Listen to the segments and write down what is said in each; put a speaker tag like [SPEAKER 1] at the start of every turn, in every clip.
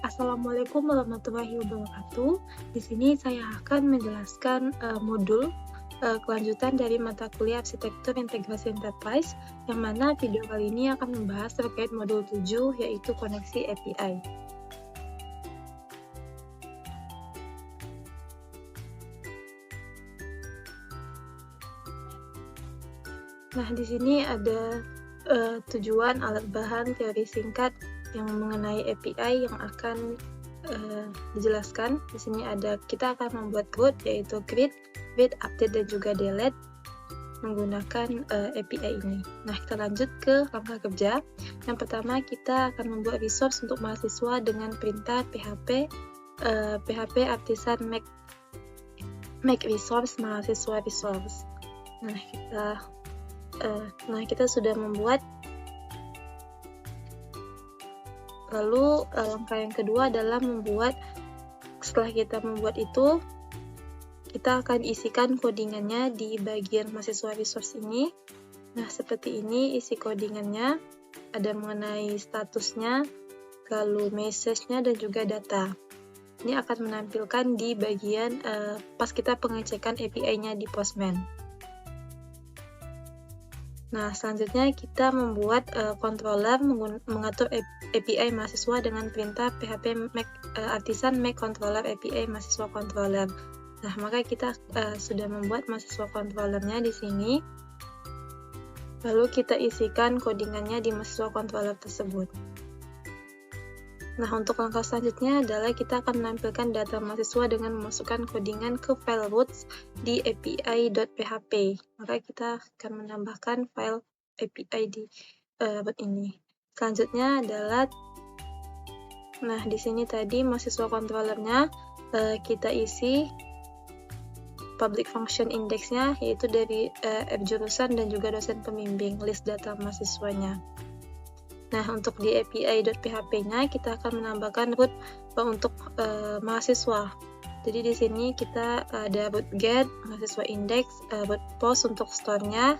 [SPEAKER 1] Assalamualaikum warahmatullahi wabarakatuh. Di sini saya akan menjelaskan modul kelanjutan dari mata kuliah Arsitektur Integrasi Enterprise, yang mana video kali ini akan membahas terkait modul 7, yaitu koneksi API. Nah, di sini ada tujuan, alat bahan, teori singkat yang mengenai API yang akan dijelaskan. Di sini kita akan membuat root, yaitu create, update, dan juga delete menggunakan API ini. Nah, kita lanjut ke langkah kerja. Yang pertama, kita akan membuat resource untuk mahasiswa dengan perintah php artisan make resource mahasiswa resource. Nah, kita sudah membuat. Lalu langkah yang kedua adalah setelah kita membuat itu, kita akan isikan codingannya di bagian mahasiswa resource ini. Nah, seperti ini isi codingannya, ada mengenai statusnya, lalu message-nya, dan juga data. Ini akan menampilkan di bagian pas kita pengecekan API-nya di Postman. Nah, selanjutnya kita membuat controller mengatur API mahasiswa dengan perintah php artisan make controller API mahasiswa controller. Nah, maka kita sudah membuat mahasiswa controllernya di sini. Lalu kita isikan codingannya di mahasiswa controller tersebut. Nah, untuk langkah selanjutnya adalah kita akan menampilkan data mahasiswa dengan memasukkan codingan ke file roots di api.php. Maka kita akan menambahkan file API di root ini. Selanjutnya adalah, nah di sini tadi mahasiswa controllernya kita isi public function index-nya, yaitu dari jurusan dan juga dosen pembimbing, list data mahasiswanya. Nah, untuk di api.php-nya kita akan menambahkan root untuk mahasiswa. Jadi di sini kita ada root get mahasiswa index, root post untuk store-nya,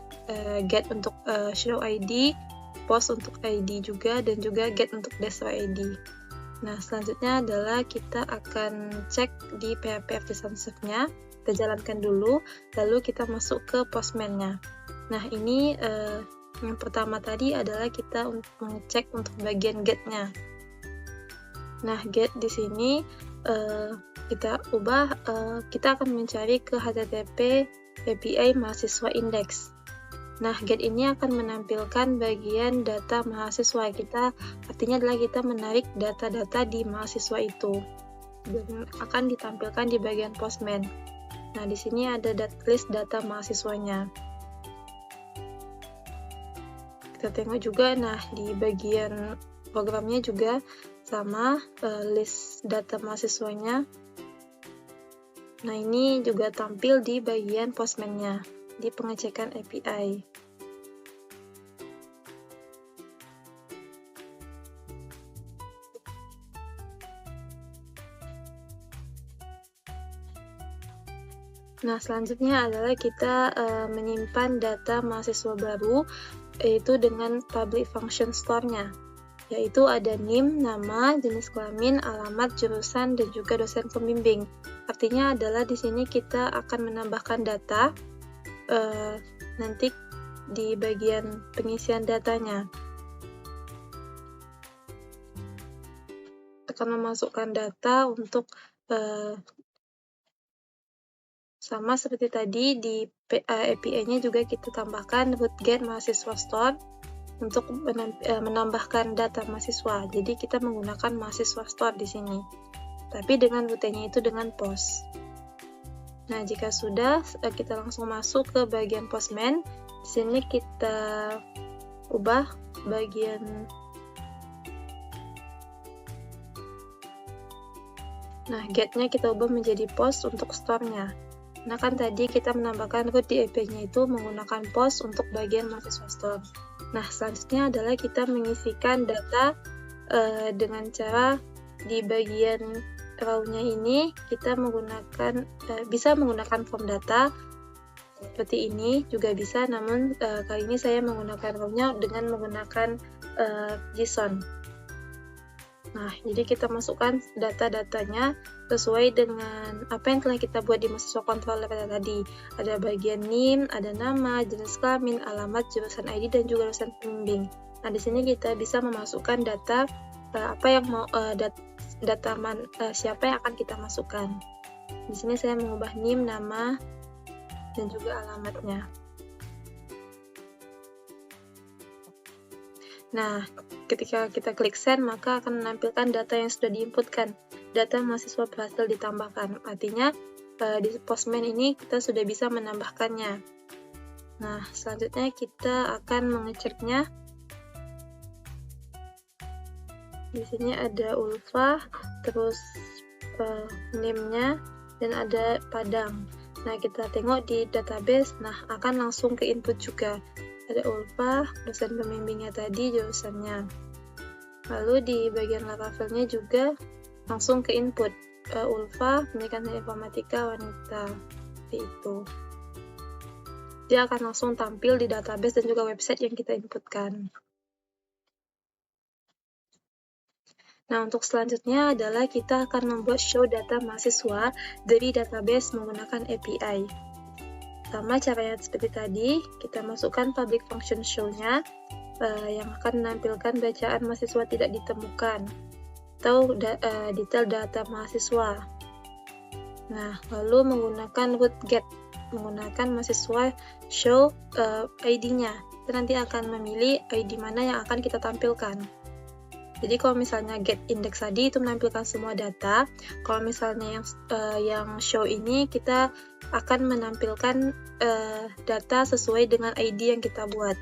[SPEAKER 1] get untuk show ID, post untuk ID juga, dan juga get untuk destroy ID. Nah, selanjutnya adalah kita akan cek di PHP Artisan Serve-nya. Kita jalankan dulu, lalu kita masuk ke Postman-nya. Nah, ini yang pertama tadi adalah kita mengecek untuk bagian get-nya. Nah, get di sini kita ubah, kita akan mencari ke HTTP API mahasiswa index. Nah, get ini akan menampilkan bagian data mahasiswa kita, artinya adalah kita menarik data-data di mahasiswa itu dan akan ditampilkan di bagian Postman. Nah, di sini ada list data mahasiswanya. Kita tengok juga, nah di bagian programnya juga sama, list data mahasiswanya. Nah, ini juga tampil di bagian Postman-nya, di pengecekan API. Nah, selanjutnya adalah kita menyimpan data mahasiswa baru, yaitu dengan public function store-nya, yaitu ada NIM, nama, jenis kelamin, alamat, jurusan, dan juga dosen pembimbing. Artinya adalah di sini kita akan menambahkan data nanti di bagian pengisian datanya. Akan memasukkan data untuk sama seperti tadi di API-nya juga kita tambahkan root get mahasiswa store untuk menambahkan data mahasiswa. Jadi kita menggunakan mahasiswa store di sini. Tapi dengan rutenya itu dengan post. Nah, jika sudah, kita langsung masuk ke bagian Postman. Di sini kita ubah bagian get-nya kita ubah menjadi post untuk store-nya. Nah, kan tadi kita menambahkan root di API-nya itu menggunakan post untuk bagian mahasiswa store. Nah, selanjutnya adalah kita mengisikan data dengan cara di bagian row-nya ini kita bisa menggunakan form data seperti ini juga bisa, namun kali ini saya menggunakan row-nya dengan menggunakan JSON. Nah, jadi kita masukkan data-datanya sesuai dengan apa yang telah kita buat di mahasiswa controller tadi. Ada bagian NIM, ada nama, jenis kelamin, alamat, jurusan ID, dan juga jurusan pembimbing. Nah, di sini kita bisa memasukkan data apa yang mau siapa yang akan kita masukkan. Di sini saya mengubah NIM, nama, dan juga alamatnya. Nah, ketika kita klik send, maka akan menampilkan data yang sudah diinputkan. Data mahasiswa berhasil ditambahkan. Artinya, di Postman ini kita sudah bisa menambahkannya. Nah, selanjutnya kita akan mengeceknya. Di sini ada Ulfa, terus name-nya, dan ada Padang. Nah, kita tengok di database, nah akan langsung ke input juga. Ada Ulfa, dosen pembimbingnya tadi, jurusannya. Lalu di bagian Laravelnya juga langsung ke input. Ulfa, pendidikan informatika wanita. Seperti itu. Dia akan langsung tampil di database dan juga website yang kita inputkan. Nah, untuk selanjutnya adalah kita akan membuat show data mahasiswa dari database menggunakan API. Sama caranya seperti tadi, kita masukkan public function show-nya yang akan menampilkan bacaan mahasiswa tidak ditemukan atau detail data mahasiswa. Nah, lalu menggunakan root get, menggunakan mahasiswa show ID-nya. Kita nanti akan memilih ID mana yang akan kita tampilkan. Jadi kalau misalnya get index tadi itu menampilkan semua data, kalau misalnya yang show ini kita akan menampilkan data sesuai dengan ID yang kita buat.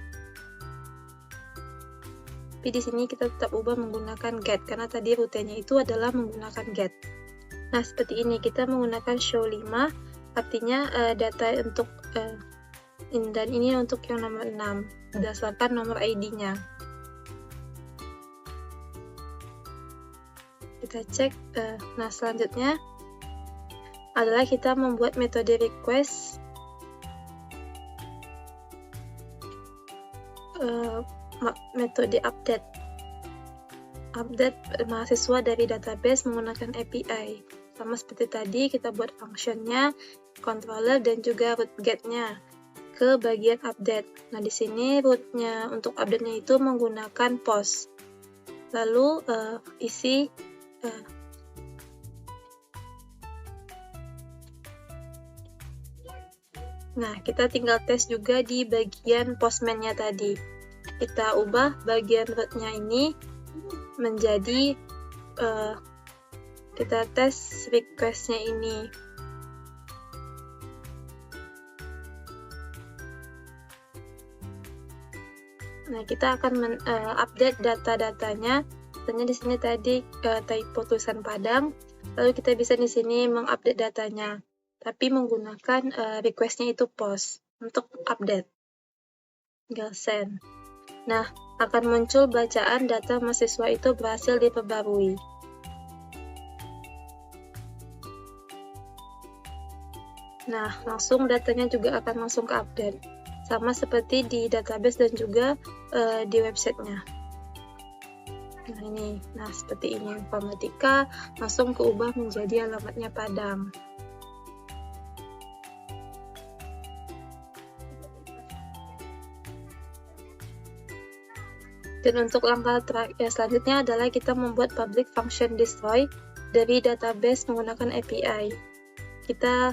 [SPEAKER 1] Tapi di sini kita tetap ubah menggunakan get karena tadi rutenya itu adalah menggunakan get. Nah, seperti ini kita menggunakan show 5, artinya data untuk dan ini untuk yang nomor 6 berdasarkan nomor ID-nya. Kita cek. Nah, selanjutnya adalah kita membuat metode request metode update mahasiswa dari database menggunakan API. Sama seperti tadi, kita buat functionnya, controller, dan juga root get-nya ke bagian update. Nah, di sini root-nya untuk update-nya itu menggunakan post. Lalu isi nah, kita tinggal tes juga di bagian postman-nya tadi. Kita ubah bagian root-nya ini menjadi kita tes request-nya ini. Nah, kita akan update data-datanya. Contohnya di sini tadi typo tulisan Padang, lalu kita bisa di sini mengupdate datanya, tapi menggunakan request-nya itu post untuk update. Tinggal send. Nah, akan muncul bacaan data mahasiswa itu berhasil diperbarui. Nah, langsung datanya juga akan langsung ke update. Sama seperti di database dan juga di websitenya. Nah, ini. Nah, seperti ini informatika langsung keubah menjadi alamatnya Padang. Dan untuk langkah selanjutnya adalah kita membuat public function destroy dari database menggunakan API. Kita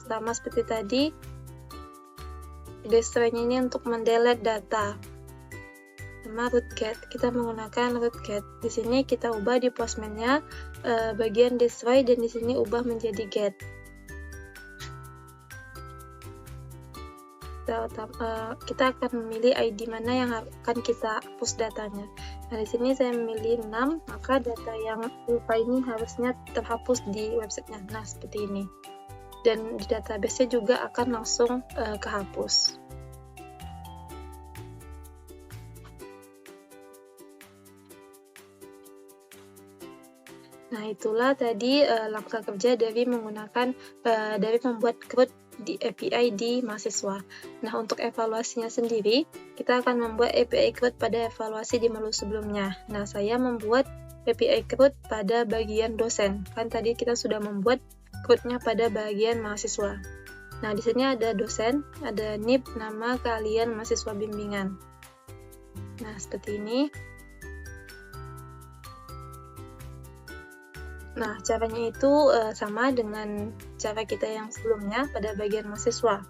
[SPEAKER 1] sama seperti tadi, destroy-nya ini untuk mendelete data. Sama root get, kita menggunakan root get. Di sini kita ubah di postman-nya bagian destroy dan di sini ubah menjadi get. Kita akan memilih ID mana yang akan kita hapus datanya. Nah, di sini saya memilih 6, maka data yang lupa ini harusnya terhapus di websitenya. Nah, seperti ini. Dan di database-nya juga akan langsung kehapus. Nah, itulah tadi langkah kerja dari menggunakan dari membuat CRUD di API di mahasiswa. Nah, untuk evaluasinya sendiri, kita akan membuat API CRUD pada evaluasi di menu sebelumnya. Nah, saya membuat API CRUD pada bagian dosen. Kan tadi kita sudah membuat CRUD-nya pada bagian mahasiswa. Nah, di sini ada dosen, ada NIP, nama keahlian mahasiswa bimbingan. Nah, seperti ini. Nah, caranya itu sama dengan cara kita yang sebelumnya pada bagian mahasiswa.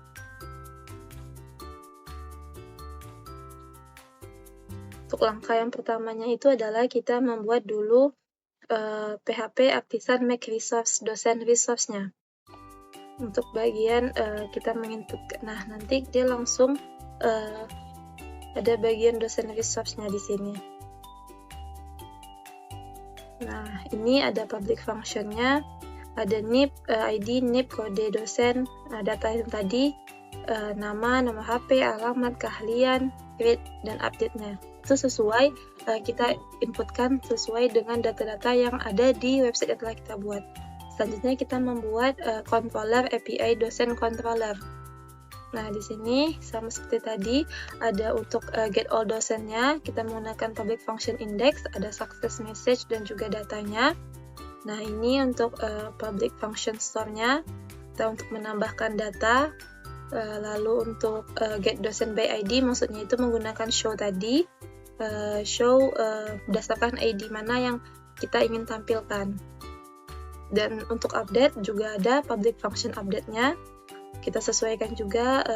[SPEAKER 1] Untuk langkah yang pertamanya itu adalah kita membuat dulu PHP Artisan Make Resource, dosen resource-nya. Untuk bagian kita menginput, nah nanti dia langsung ada bagian dosen resource-nya di sini. Nah, ini ada public function-nya, ada NIP, ID, NIP, kode dosen, data yang tadi, nama HP, alamat, keahlian, grade, dan update-nya. Itu sesuai, kita inputkan sesuai dengan data-data yang ada di website yang telah kita buat. Selanjutnya kita membuat controller API dosen controller. Nah, di sini sama seperti tadi, ada untuk get all dosennya, kita menggunakan public function index, ada success message dan juga datanya. Nah, ini untuk public function store-nya, kita untuk menambahkan data. Lalu untuk get dosen by ID, maksudnya itu menggunakan show tadi, show berdasarkan ID mana yang kita ingin tampilkan. Dan untuk update juga ada public function update-nya, kita sesuaikan juga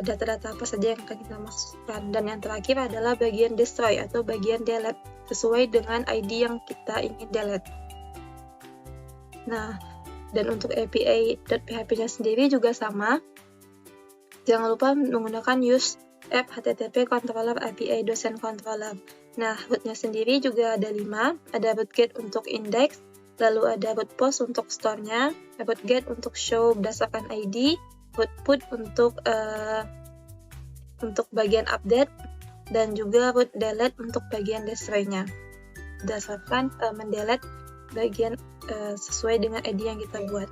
[SPEAKER 1] data-data apa saja yang akan kita masukkan. Dan yang terakhir adalah bagian destroy atau bagian delete, sesuai dengan ID yang kita ingin delete. Nah, dan untuk API.php-nya sendiri juga sama. Jangan lupa menggunakan use app HTTP controller API dosen controller. Nah, root-nya sendiri juga ada 5. Ada root get untuk index, lalu ada root post untuk store-nya, root get untuk show berdasarkan ID, root put untuk bagian update, dan juga root delete untuk bagian destroy-nya. Berdasarkan mendelete bagian sesuai dengan ID yang kita buat.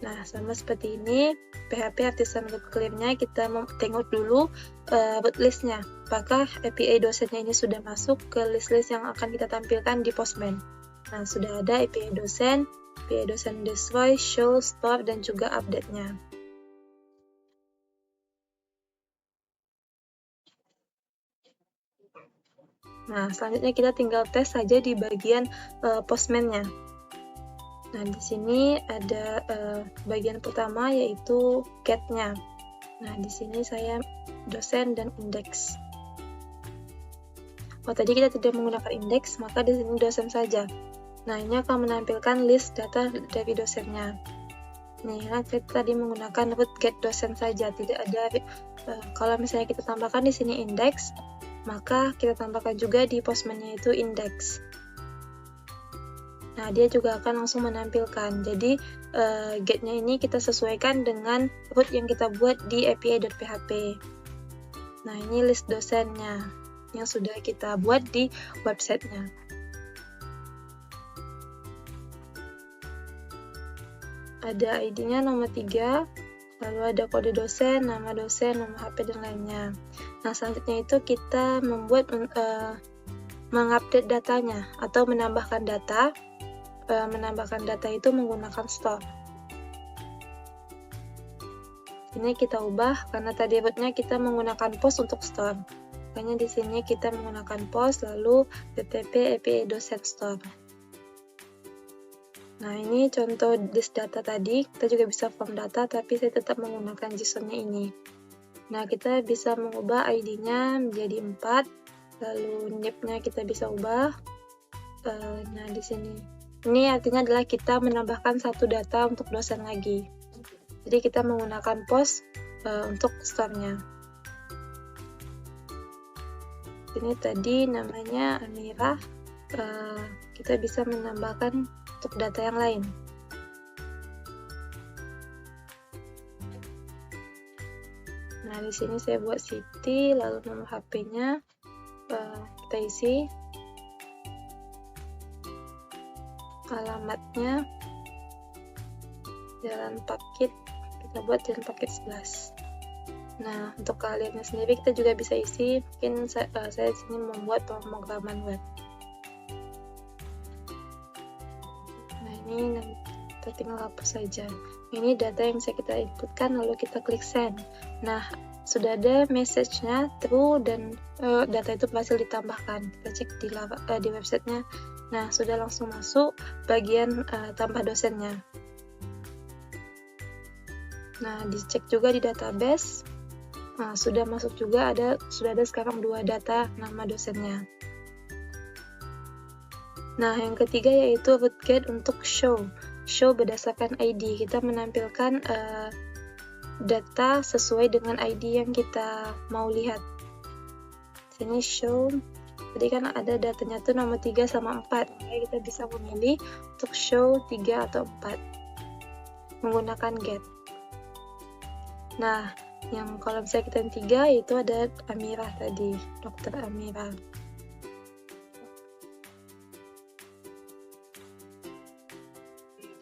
[SPEAKER 1] Nah, sama seperti ini, PHP Artisan Root Clear-nya kita tengok dulu root list-nya. Apakah API dosennya ini sudah masuk ke list-list yang akan kita tampilkan di Postman. Nah, sudah ada API dosen destroy, show, store, dan juga update-nya. Nah, selanjutnya kita tinggal tes saja di bagian Postman-nya. Nah, di sini ada bagian pertama yaitu get-nya. Nah, di sini saya dosen dan index. Tadi kita tidak menggunakan index, maka di sini dosen saja. Nah, ini akan menampilkan list data dari dosennya. Nih, kita tadi menggunakan root get dosen saja, tidak ada. Kalau misalnya kita tambahkan di sini index, maka kita tambahkan juga di Postman-nya itu index. Nah, dia juga akan langsung menampilkan. Jadi, get-nya ini kita sesuaikan dengan root yang kita buat di api.php. Nah, ini list dosennya yang sudah kita buat di website-nya. Ada ID-nya nomor 3, lalu ada kode dosen, nama HP, dan lainnya. Nah, selanjutnya itu kita membuat mengupdate datanya atau menambahkan data. Menambahkan data itu menggunakan store. Ini kita ubah karena tadi rootnya kita menggunakan post untuk store. Makanya di sini kita menggunakan post lalu http API dosen store. Nah, ini contoh list data tadi. Kita juga bisa form data, tapi saya tetap menggunakan JSON-nya ini. Nah, kita bisa mengubah ID-nya menjadi 4, lalu NIP-nya kita bisa ubah. Nah, di sini. Ini artinya adalah kita menambahkan satu data untuk dosen lagi. Jadi kita menggunakan post untuk store-nya. Ini tadi namanya Amira. Kita bisa menambahkan untuk data yang lain. Nah, di sini saya buat Siti, lalu nomor HP-nya kita isi. Alamatnya Jalan Pakit, kita buat Jalan Pakit 11. Nah, untuk keahliannya sendiri kita juga bisa isi. Mungkin saya di sini membuat pemrograman web. ini kita tinggal hapus saja. Ini data yang bisa kita inputkan, lalu kita klik send. Nah, sudah ada message-nya true dan data itu berhasil ditambahkan. Kita cek di websitenya. Nah, sudah langsung masuk bagian tambah dosennya. Nah, dicek juga di database. Nah, sudah masuk juga, sudah ada sekarang 2 data nama dosennya. Nah, yang ketiga yaitu rootget untuk show berdasarkan ID. Kita menampilkan data sesuai dengan ID yang kita mau lihat. Sini show, jadi kan ada datanya tuh nomor 3 sama 4. Jadi kita bisa memilih untuk show 3 atau 4 menggunakan get. Nah, yang kalau misalnya kita yang 3 itu ada Amira tadi, Dr. Amira.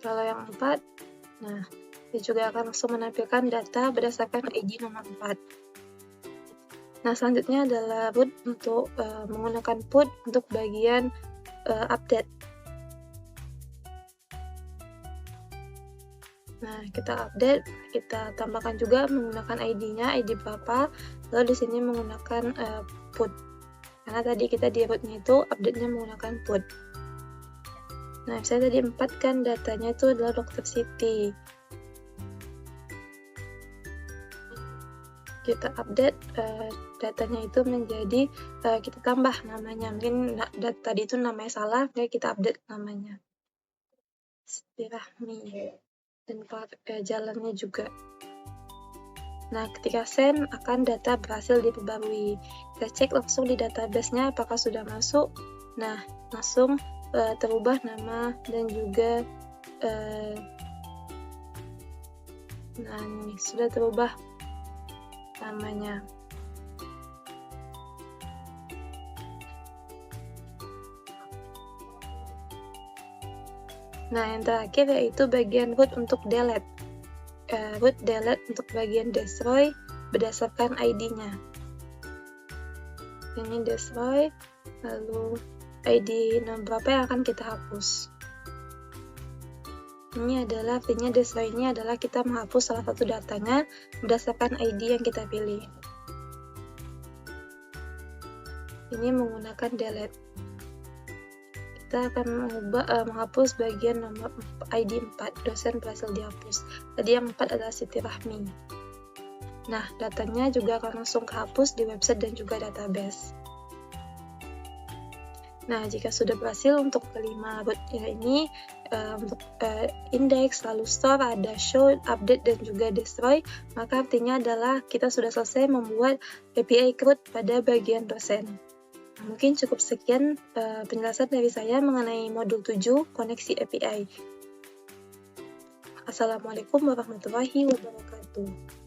[SPEAKER 1] Kalau yang 4, nah dia juga akan langsung menampilkan data berdasarkan ID nomor 4. Nah, selanjutnya adalah root untuk menggunakan put untuk bagian update. Nah, kita update, kita tambahkan juga menggunakan ID-nya, ID berapa, lalu di sini menggunakan put. Karena tadi kita di rootnya itu update-nya menggunakan put. Nah, misalnya tadi 4 kan datanya itu adalah Dr. Siti. Kita update datanya itu menjadi kita tambah namanya. Mungkin tadi itu namanya salah, kayak kita update namanya. Siti Rahmi dan jalannya juga. Nah, ketika send akan data berhasil diperbarui. Kita cek langsung di database-nya apakah sudah masuk. Nah, langsung terubah nama dan juga nah ini sudah terubah namanya. Nah, yang terakhir yaitu bagian root untuk delete. Root delete untuk bagian destroy berdasarkan ID-nya. Ini destroy, lalu ID nomor berapa yang akan kita hapus. Ini adalah artinya destroy ini adalah kita menghapus salah satu datanya berdasarkan ID yang kita pilih. Ini menggunakan delete. Kita akan menghapus bagian nomor ID 4, dosen berhasil dihapus. Tadi yang 4 adalah Siti Rahmi. Nah, datanya juga akan langsung kehapus di website dan juga database. Nah, jika sudah berhasil untuk kelima rootnya ini, untuk index, lalu store, ada show, update, dan juga destroy, maka artinya adalah kita sudah selesai membuat API CRUD pada bagian dosen. Nah, mungkin cukup sekian penjelasan dari saya mengenai modul 7, koneksi API. Assalamualaikum warahmatullahi wabarakatuh.